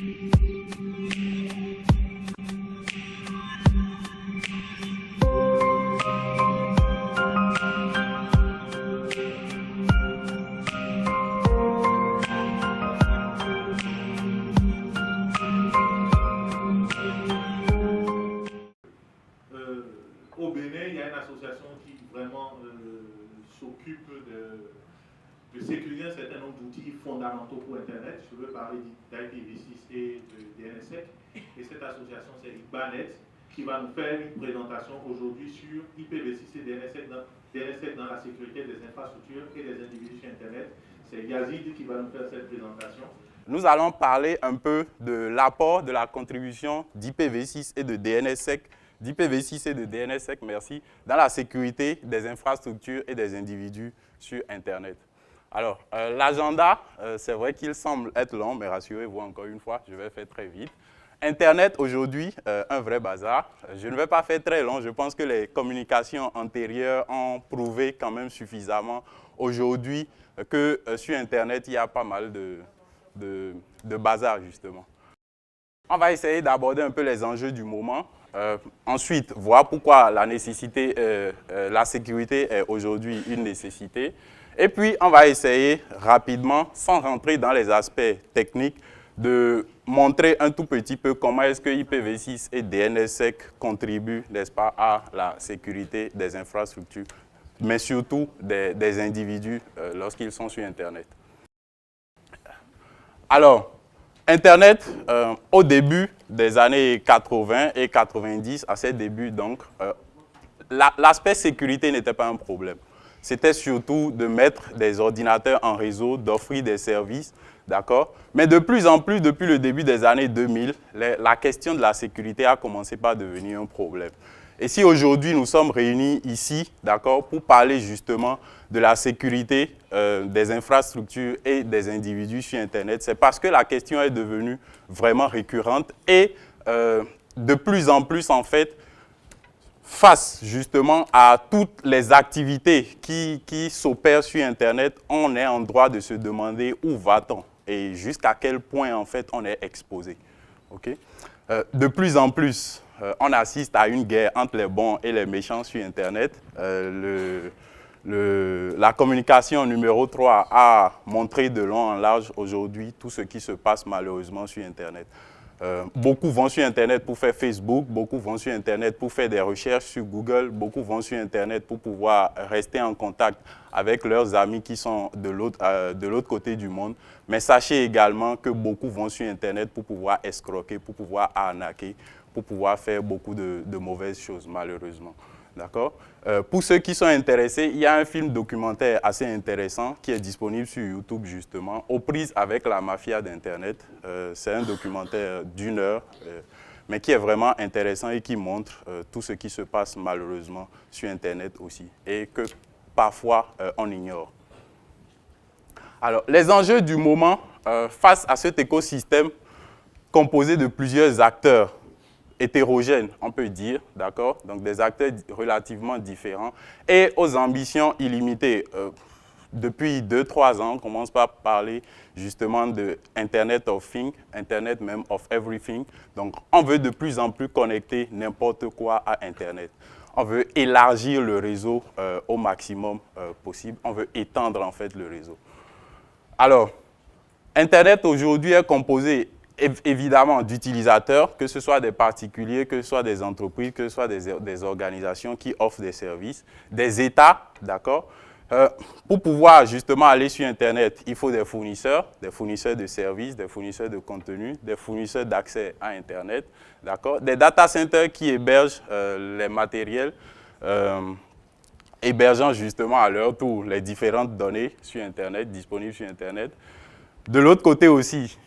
Au Bénin, il y a une association qui vraiment s'occupe de sécuriser un certain nombre d'outils fondamentaux pour Internet. Je veux parler d'IPv6 et de DNSSEC. Et cette association, c'est ICBANET, qui va nous faire une présentation aujourd'hui sur IPv6 et DNSSEC dans la sécurité des infrastructures et des individus sur Internet. C'est Yazid qui va nous faire cette présentation. Nous allons parler un peu de l'apport, de la contribution d'IPv6 et de DNSSEC, merci, dans la sécurité des infrastructures et des individus sur Internet. Alors, l'agenda, c'est vrai qu'il semble être long, mais rassurez-vous encore une fois, je vais faire très vite. Internet, aujourd'hui, un vrai bazar. Je ne vais pas faire très long, je pense que les communications antérieures ont prouvé quand même suffisamment aujourd'hui que sur Internet, il y a pas mal de bazar, justement. On va essayer d'aborder un peu les enjeux du moment. Ensuite, voir pourquoi la sécurité est aujourd'hui une nécessité. Et puis, on va essayer rapidement, sans rentrer dans les aspects techniques, de montrer un tout petit peu comment est-ce que IPv6 et DNSSEC contribuent, n'est-ce pas, à la sécurité des infrastructures, mais surtout des individus lorsqu'ils sont sur Internet. Alors, Internet, au début des années 80 et 90, à ses débuts donc, l'aspect sécurité n'était pas un problème. C'était surtout de mettre des ordinateurs en réseau, d'offrir des services, d'accord? Mais de plus en plus, depuis le début des années 2000, la question de la sécurité a commencé par devenir un problème. Et si aujourd'hui nous sommes réunis ici, d'accord, pour parler justement de la sécurité des infrastructures et des individus sur Internet, c'est parce que la question est devenue vraiment récurrente et de plus en plus, en fait, face justement à toutes les activités qui s'opèrent sur Internet, on est en droit de se demander où va-t-on et jusqu'à quel point, en fait, on est exposé. Okay? De plus en plus, on assiste à une guerre entre les bons et les méchants sur Internet. La communication numéro 3 a montré de long en large aujourd'hui tout ce qui se passe malheureusement sur Internet. Beaucoup vont sur Internet pour faire Facebook, beaucoup vont sur Internet pour faire des recherches sur Google, beaucoup vont sur Internet pour pouvoir rester en contact avec leurs amis qui sont de l'autre côté du monde. Mais sachez également que beaucoup vont sur Internet pour pouvoir escroquer, pour pouvoir arnaquer, pour pouvoir faire beaucoup de mauvaises choses, malheureusement. D'accord? Pour ceux qui sont intéressés, il y a un film documentaire assez intéressant qui est disponible sur YouTube, justement, aux prises avec la mafia d'Internet. C'est un documentaire d'1 heure, mais qui est vraiment intéressant et qui montre tout ce qui se passe malheureusement sur Internet aussi et que parfois on ignore. Alors, les enjeux du moment face à cet écosystème composé de plusieurs acteurs hétérogènes, on peut dire, d'accord? Donc des acteurs relativement différents et aux ambitions illimitées. Depuis 2-3 ans, on commence par parler justement de Internet of Things, Internet même of Everything. Donc on veut de plus en plus connecter n'importe quoi à Internet. On veut élargir le réseau au maximum possible. On veut étendre en fait le réseau. Alors, Internet aujourd'hui est composé évidemment d'utilisateurs, que ce soit des particuliers, que ce soit des entreprises, que ce soit des organisations qui offrent des services, des États, d'accord? Pour pouvoir justement aller sur Internet, il faut des fournisseurs de services, des fournisseurs de contenu, des fournisseurs d'accès à Internet, d'accord? Des data centers qui hébergent les matériels, hébergeant justement à leur tour les différentes données sur Internet, disponibles sur Internet. De l'autre côté aussi,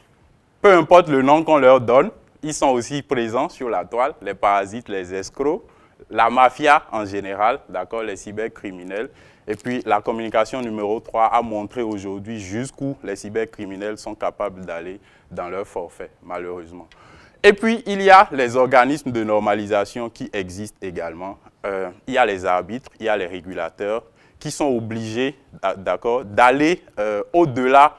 peu importe le nom qu'on leur donne, ils sont aussi présents sur la toile, les parasites, les escrocs, la mafia en général, d'accord, les cybercriminels. Et puis la communication numéro 3 a montré aujourd'hui jusqu'où les cybercriminels sont capables d'aller dans leur forfait, malheureusement. Et puis il y a les organismes de normalisation qui existent également. Il y a les arbitres, il y a les régulateurs qui sont obligés, d'accord, d'aller au-delà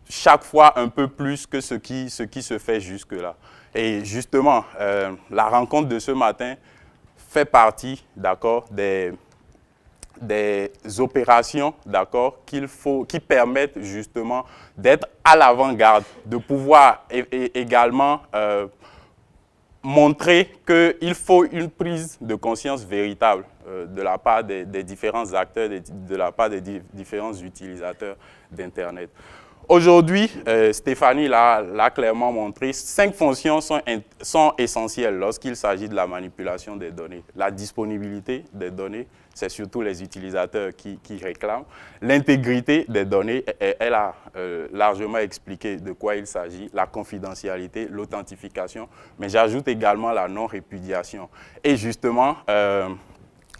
chaque fois un peu plus que ce qui se fait jusque-là. Et justement, la rencontre de ce matin fait partie, d'accord, des opérations, d'accord, qui permettent justement d'être à l'avant-garde, de pouvoir également montrer qu'il faut une prise de conscience véritable de la part des différents acteurs, de la part des différents utilisateurs d'Internet. Aujourd'hui, Stéphanie l'a clairement montré, 5 fonctions sont essentielles lorsqu'il s'agit de la manipulation des données. La disponibilité des données, c'est surtout les utilisateurs qui réclament. L'intégrité des données, elle a largement expliqué de quoi il s'agit. La confidentialité, l'authentification, mais j'ajoute également la non-répudiation. Et justement,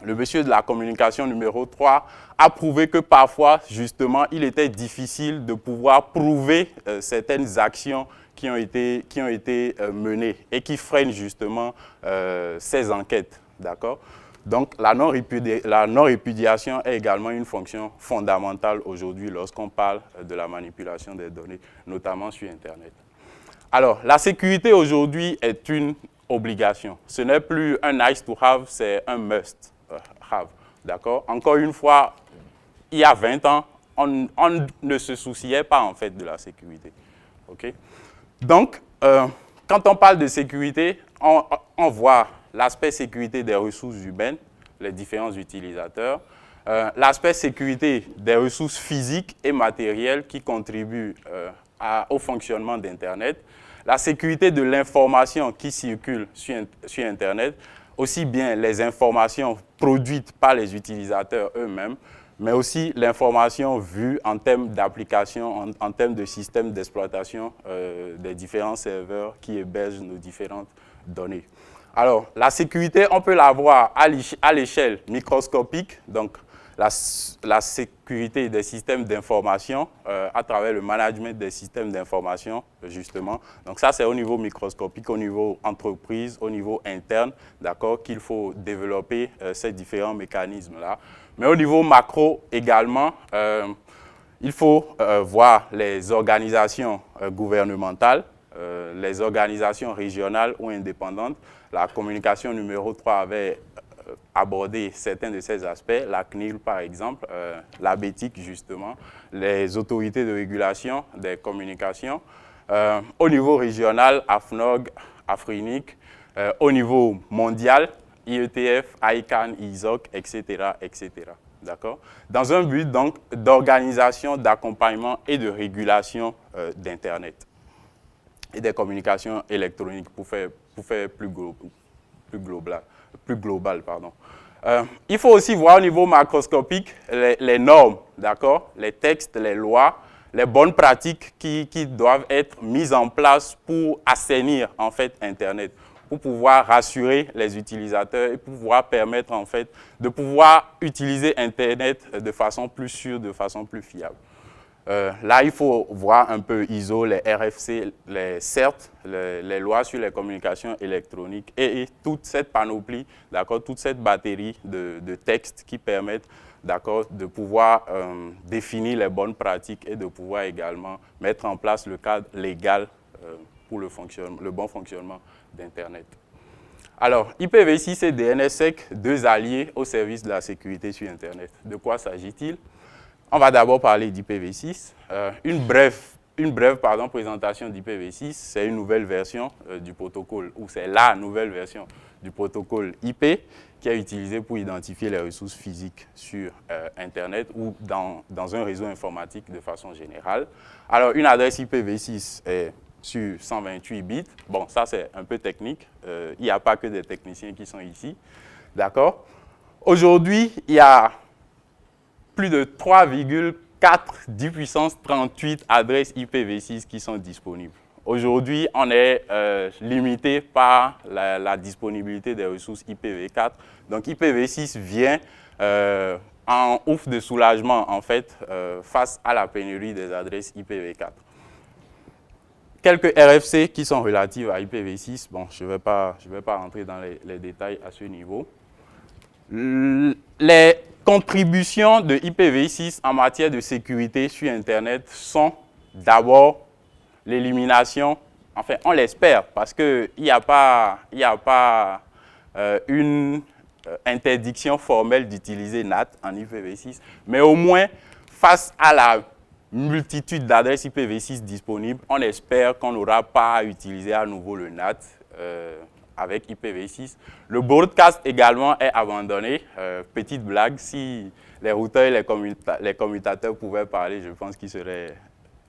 le monsieur de la communication numéro 3 a prouvé que parfois, justement, il était difficile de pouvoir prouver certaines actions qui ont été menées et qui freinent justement ces enquêtes. D'accord? Donc, la non-répudiation est également une fonction fondamentale aujourd'hui lorsqu'on parle de la manipulation des données, notamment sur Internet. Alors, la sécurité aujourd'hui est une obligation. Ce n'est plus un nice to have, c'est un must have. D'accord? Encore une fois, il y a 20 ans, on ne se souciait pas en fait de la sécurité. Okay? Donc, quand on parle de sécurité, on voit l'aspect sécurité des ressources humaines, les différents utilisateurs, l'aspect sécurité des ressources physiques et matérielles qui contribuent au fonctionnement d'Internet, la sécurité de l'information qui circule sur Internet, aussi bien les informations produites par les utilisateurs eux-mêmes, mais aussi l'information vue en termes d'application, en termes de système d'exploitation des différents serveurs qui hébergent nos différentes données. Alors, la sécurité, on peut la voir à l'échelle microscopique, donc la sécurité des systèmes d'information à travers le management des systèmes d'information, justement. Donc ça, c'est au niveau microscopique, au niveau entreprise, au niveau interne, d'accord, qu'il faut développer ces différents mécanismes-là. Mais au niveau macro également, il faut voir les organisations gouvernementales, les organisations régionales ou indépendantes. La communication numéro 3 avait abordé certains de ces aspects, la CNIL par exemple, la BETIC justement, les autorités de régulation des communications. Au niveau régional, AFNOG, AFRINIC, au niveau mondial, IETF, ICANN, ISOC, etc. etc. D'accord? Dans un but donc d'organisation, d'accompagnement et de régulation d'Internet et des communications électroniques pour faire plus global. Pardon. Il faut aussi voir au niveau macroscopique les normes, d'accord, les textes, les lois, les bonnes pratiques qui doivent être mises en place pour assainir en fait Internet, pour pouvoir rassurer les utilisateurs et pour pouvoir permettre en fait de pouvoir utiliser Internet de façon plus sûre, de façon plus fiable. Là, il faut voir un peu ISO, les RFC, les CERT, les lois sur les communications électroniques et toute cette panoplie, d'accord, toute cette batterie de textes qui permettent, d'accord, de pouvoir définir les bonnes pratiques et de pouvoir également mettre en place le cadre légal pour le bon fonctionnement d'Internet. Alors, IPv6 et DNSSEC, deux alliés au service de la sécurité sur Internet. De quoi s'agit-il? On va d'abord parler d'IPv6. Une brève présentation d'IPv6, c'est une nouvelle version du protocole, ou c'est la nouvelle version du protocole IP qui est utilisé pour identifier les ressources physiques sur Internet ou dans un réseau informatique de façon générale. Alors, une adresse IPv6 est sur 128 bits. Bon, ça, c'est un peu technique. Il n'y a pas que des techniciens qui sont ici. D'accord? Aujourd'hui, il y a plus de 3,4 10 puissance 38 adresses IPv6 qui sont disponibles. Aujourd'hui, on est limité par la disponibilité des ressources IPv4. Donc, IPv6 vient en ouf de soulagement, en fait, face à la pénurie des adresses IPv4. Quelques RFC qui sont relatives à IPv6. Bon, je ne vais pas rentrer dans les détails à ce niveau. Les contributions de IPv6 en matière de sécurité sur Internet sont d'abord, l'élimination, enfin, on l'espère, parce qu'il n'y a pas, une interdiction formelle d'utiliser NAT en IPv6, mais au moins, face à la multitude d'adresses IPv6 disponibles, on espère qu'on n'aura pas à utiliser à nouveau le NAT avec IPv6. Le broadcast également est abandonné. Petite blague, si les routeurs et les commutateurs pouvaient parler, je pense qu'ils seraient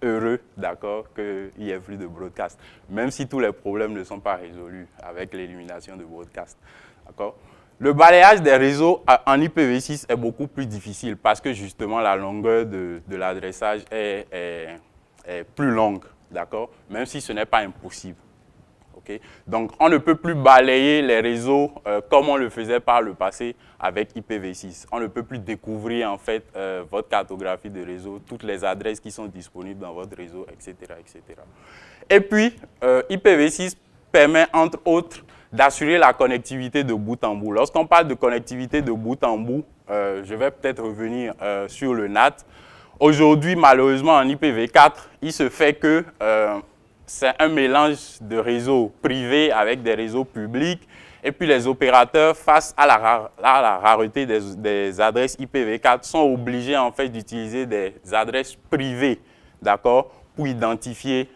heureux, d'accord, qu'il n'y ait plus de broadcast, même si tous les problèmes ne sont pas résolus avec l'élimination de broadcast, d'accord. Le balayage des réseaux en IPv6 est beaucoup plus difficile parce que justement la longueur de l'adressage est plus longue, d'accord, même si ce n'est pas impossible. Okay? Donc, on ne peut plus balayer les réseaux comme on le faisait par le passé avec IPv6. On ne peut plus découvrir en fait votre cartographie de réseau, toutes les adresses qui sont disponibles dans votre réseau, etc. etc. Et puis, IPv6 permet entre autres d'assurer la connectivité de bout en bout. Lorsqu'on parle de connectivité de bout en bout, je vais peut-être revenir sur le NAT. Aujourd'hui, malheureusement, en IPv4, il se fait que c'est un mélange de réseaux privés avec des réseaux publics. Et puis les opérateurs, face à la rareté des adresses IPv4, sont obligés en fait d'utiliser des adresses privées, d'accord, pour identifier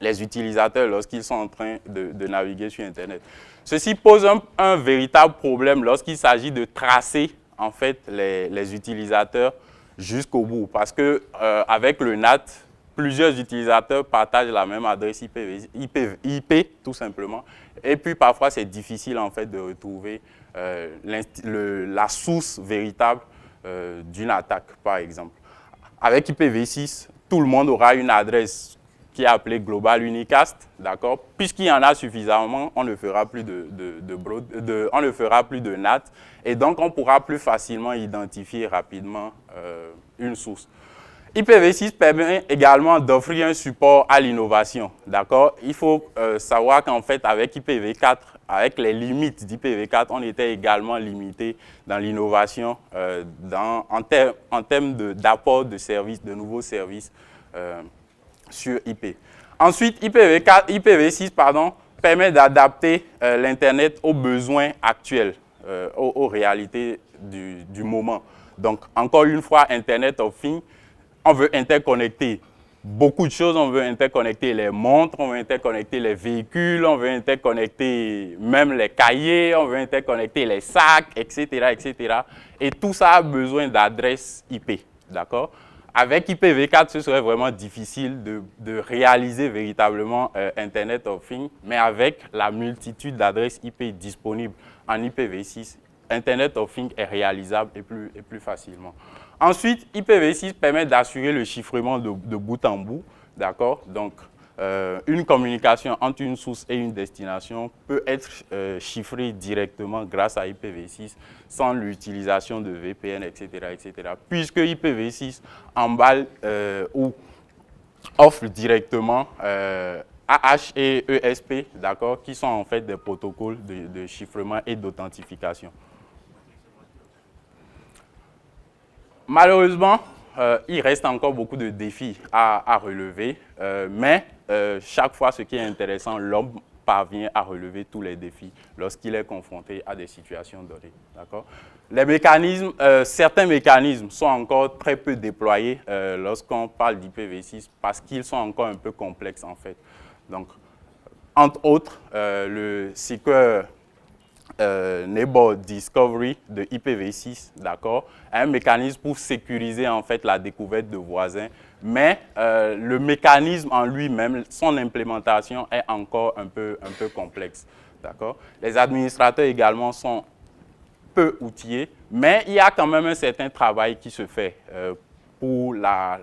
les utilisateurs lorsqu'ils sont en train de naviguer sur Internet. Ceci pose un véritable problème lorsqu'il s'agit de tracer en fait les utilisateurs jusqu'au bout, parce que avec le NAT, plusieurs utilisateurs partagent la même adresse IP tout simplement. Et puis parfois, c'est difficile en fait de retrouver la source véritable d'une attaque, par exemple. Avec IPv6, tout le monde aura une adresse qui est appelée Global Unicast, d'accord? Puisqu'il y en a suffisamment, on ne fera plus on ne fera plus de NAT, et donc on pourra plus facilement identifier rapidement une source. IPv6 permet également d'offrir un support à l'innovation, d'accord? Il faut savoir qu'en fait, avec IPv4, avec les limites d'IPv4, on était également limité dans l'innovation en termes d'apport de services, de nouveaux services sur IP. Ensuite, IPv6 permet d'adapter l'Internet aux besoins actuels, aux réalités du moment. Donc, encore une fois, Internet of Things, on veut interconnecter beaucoup de choses. On veut interconnecter les montres, on veut interconnecter les véhicules, on veut interconnecter même les cahiers, on veut interconnecter les sacs, etc., etc. Et tout ça a besoin d'adresses IP, d'accord? Avec IPv4, ce serait vraiment difficile de réaliser véritablement Internet of Things, mais avec la multitude d'adresses IP disponibles en IPv6, Internet of Things est réalisable et plus facilement. Ensuite, IPv6 permet d'assurer le chiffrement de bout en bout, d'accord? Donc, une communication entre une source et une destination peut être chiffrée directement grâce à IPv6 sans l'utilisation de VPN, etc., etc. Puisque IPv6 emballe ou offre directement AH et ESP, d'accord, qui sont en fait des protocoles de chiffrement et d'authentification. Malheureusement, il reste encore beaucoup de défis à relever, mais chaque fois, ce qui est intéressant, l'homme parvient à relever tous les défis lorsqu'il est confronté à des situations données. D'accord? Les mécanismes, certains mécanismes sont encore très peu déployés lorsqu'on parle d'IPv6 parce qu'ils sont encore un peu complexes en fait. Donc, entre autres, le Secure Neighbor Discovery de IPv6, d'accord, un mécanisme pour sécuriser en fait la découverte de voisins, mais le mécanisme en lui-même, son implémentation est encore un peu complexe, d'accord. Les administrateurs également sont peu outillés, mais il y a quand même un certain travail qui se fait pour dans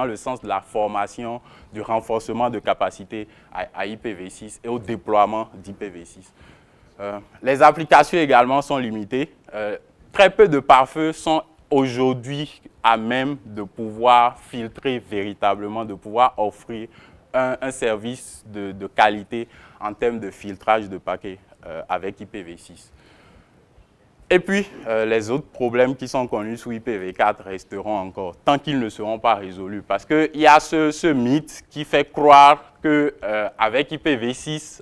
le sens de la formation, du renforcement de capacité à IPv6 et au déploiement d'IPv6. Les applications également sont limitées. Très peu de pare-feux sont aujourd'hui à même de pouvoir filtrer véritablement, de pouvoir offrir un service de qualité en termes de filtrage de paquets avec IPv6. Et puis, les autres problèmes qui sont connus sous IPv4 resteront encore, tant qu'ils ne seront pas résolus. Parce qu'il y a ce mythe qui fait croire qu'avec IPv6,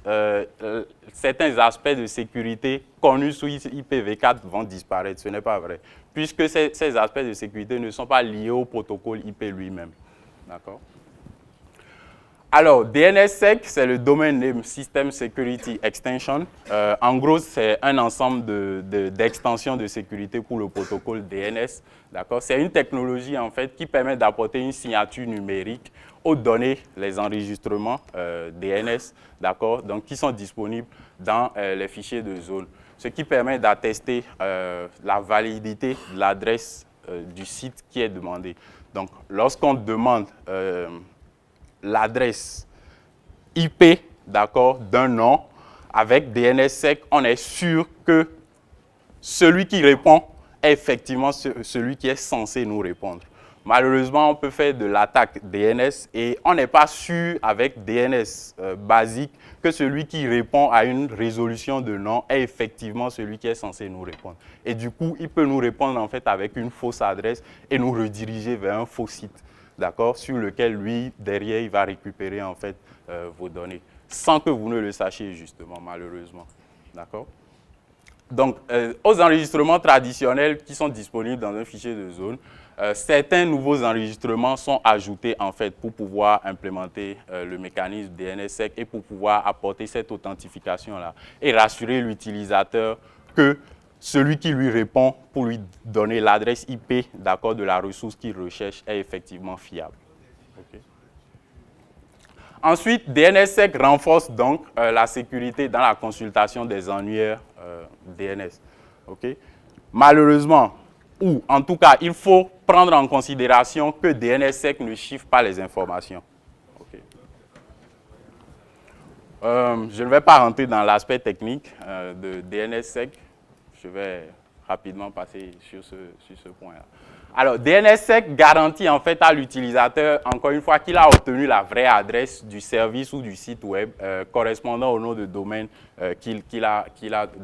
certains aspects de sécurité connus sous IPv4 vont disparaître. Ce n'est pas vrai, puisque ces aspects de sécurité ne sont pas liés au protocole IP lui-même. D'accord? Alors, DNSSEC, c'est le Domain Name System Security Extension. En gros, c'est un ensemble d'extensions de sécurité pour le protocole DNS. C'est une technologie, en fait, qui permet d'apporter une signature numérique aux données, les enregistrements DNS, donc qui sont disponibles dans les fichiers de zone. Ce qui permet d'attester la validité de l'adresse du site qui est demandé. Donc, lorsqu'on demande l'adresse IP, d'un nom, avec DNSSEC, on est sûr que celui qui répond est effectivement celui qui est censé nous répondre. Malheureusement, on peut faire de l'attaque DNS et on n'est pas sûr avec DNS basique que celui qui répond à une résolution de nom est effectivement celui qui est censé nous répondre. Et du coup, il peut nous répondre en fait avec une fausse adresse et nous rediriger vers un faux site. Sur lequel, lui, derrière, il va récupérer, en fait, vos données, sans que vous ne le sachiez, justement, malheureusement. D'accord? Donc, aux enregistrements traditionnels qui sont disponibles dans un fichier de zone, certains nouveaux enregistrements sont ajoutés, en fait, pour pouvoir implémenter le mécanisme DNSSEC et pour pouvoir apporter cette authentification-là et rassurer l'utilisateur que celui qui lui répond pour lui donner l'adresse IP de la ressource qu'il recherche est effectivement fiable. Okay. Ensuite, DNSSEC renforce donc la sécurité dans la consultation des annuaires DNS. Okay. Malheureusement, ou en tout cas, il faut prendre en considération que DNSSEC ne chiffre pas les informations. Okay. Je ne vais pas rentrer dans l'aspect technique de DNSSEC. Je vais rapidement passer sur ce point-là. Alors, DNSSEC garantit en fait à l'utilisateur, encore une fois, qu'il a obtenu la vraie adresse du service ou du site web correspondant au nom de domaine qu'il a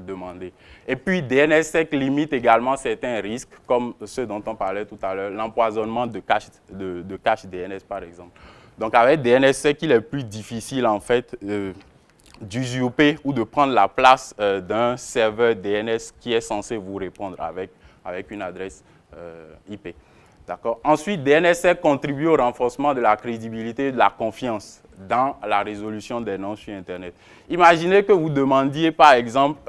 demandé. Et puis, DNSSEC limite également certains risques, comme ceux dont on parlait tout à l'heure, l'empoisonnement de cache DNS, par exemple. Donc, avec DNSSEC, il est plus difficile, en fait, d'usurper ou de prendre la place d'un serveur DNS qui est censé vous répondre avec une adresse IP. Ensuite, DNSSEC contribue au renforcement de la crédibilité et de la confiance dans la résolution des noms sur Internet. Imaginez que vous demandiez, par exemple,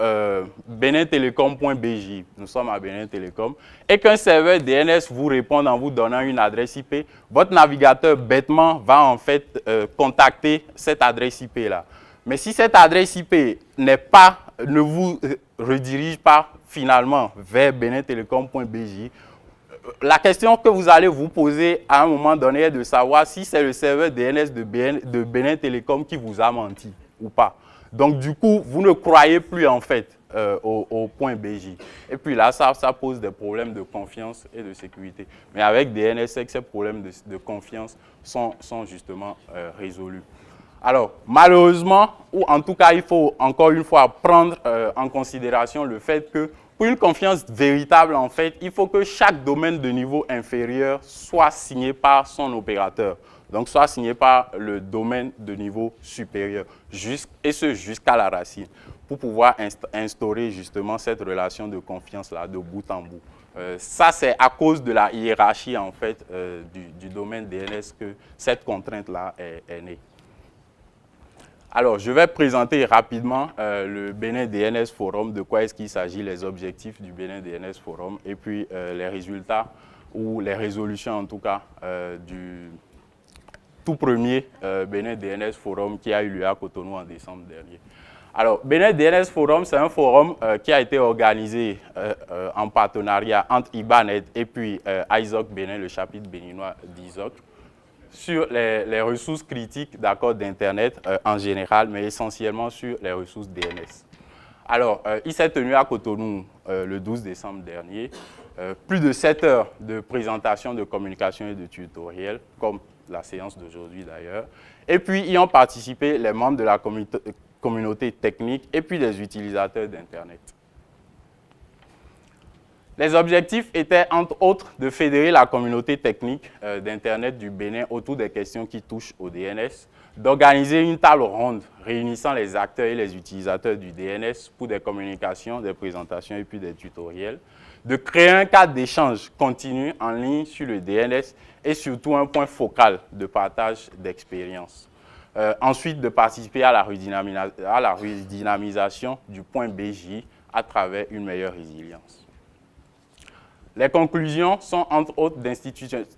benintelecom.bj, nous sommes à Benin Télécom, et qu'un serveur DNS vous réponde en vous donnant une adresse IP. Votre navigateur, bêtement, va en fait contacter cette adresse IP-là. Mais si cette adresse IP ne vous redirige pas finalement vers benintelecom.bj, la question que vous allez vous poser à un moment donné est de savoir si c'est le serveur DNS de Benin Télécom qui vous a menti ou pas. Donc du coup, vous ne croyez plus en fait au point BJ. Et puis là, ça pose des problèmes de confiance et de sécurité. Mais avec DNSSEC, ces problèmes de confiance sont justement résolus. Alors, malheureusement, ou en tout cas, il faut encore une fois prendre en considération le fait que pour une confiance véritable, en fait, il faut que chaque domaine de niveau inférieur soit signé par son opérateur. Donc, soit signé par le domaine de niveau supérieur, et ce jusqu'à la racine, pour pouvoir instaurer justement cette relation de confiance-là de bout en bout. Ça, c'est à cause de la hiérarchie, en fait, du domaine DNS que cette contrainte-là est née. Alors, je vais présenter rapidement le Benin DNS Forum, de quoi est-ce qu'il s'agit, les objectifs du Benin DNS Forum, et puis les résultats ou les résolutions, en tout cas, du tout premier Benin DNS Forum qui a eu lieu à Cotonou en décembre dernier. Alors, Benin DNS Forum, c'est un forum qui a été organisé en partenariat entre IBANET et puis ISOC Benin, le chapitre béninois d'ISOC, sur les ressources critiques d'Internet en général, mais essentiellement sur les ressources DNS. Alors, il s'est tenu à Cotonou le 12 décembre dernier. Plus de 7 heures de présentation, de communication et de tutoriels, comme la séance d'aujourd'hui d'ailleurs. Et puis, y ont participé les membres de la communauté technique et puis des utilisateurs d'Internet. Les objectifs étaient, entre autres, de fédérer la communauté technique d'Internet du Bénin autour des questions qui touchent au DNS, d'organiser une table ronde réunissant les acteurs et les utilisateurs du DNS pour des communications, des présentations et puis des tutoriels, de créer un cadre d'échange continu en ligne sur le DNS et surtout un point focal de partage d'expériences. Ensuite, de participer à la redynamisation du point BJ à travers une meilleure résilience. Les conclusions sont entre autres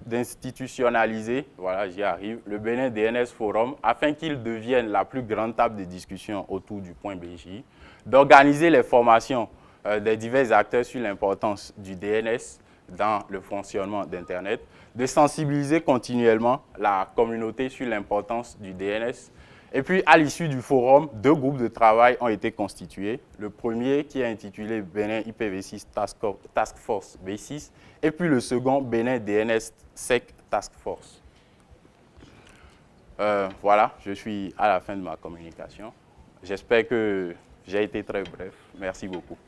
d'institutionnaliser, voilà, j'y arrive, le Bénin DNS Forum afin qu'il devienne la plus grande table de discussion autour du point BJ, d'organiser les formations des divers acteurs sur l'importance du DNS dans le fonctionnement d'Internet, de sensibiliser continuellement la communauté sur l'importance du DNS. Et puis, à l'issue du forum, 2 groupes de travail ont été constitués. Le premier qui est intitulé Bénin IPv6 Task Force B6 et puis le second Bénin DNS Sec Task Force. Voilà, je suis à la fin de ma communication. J'espère que j'ai été très bref. Merci beaucoup.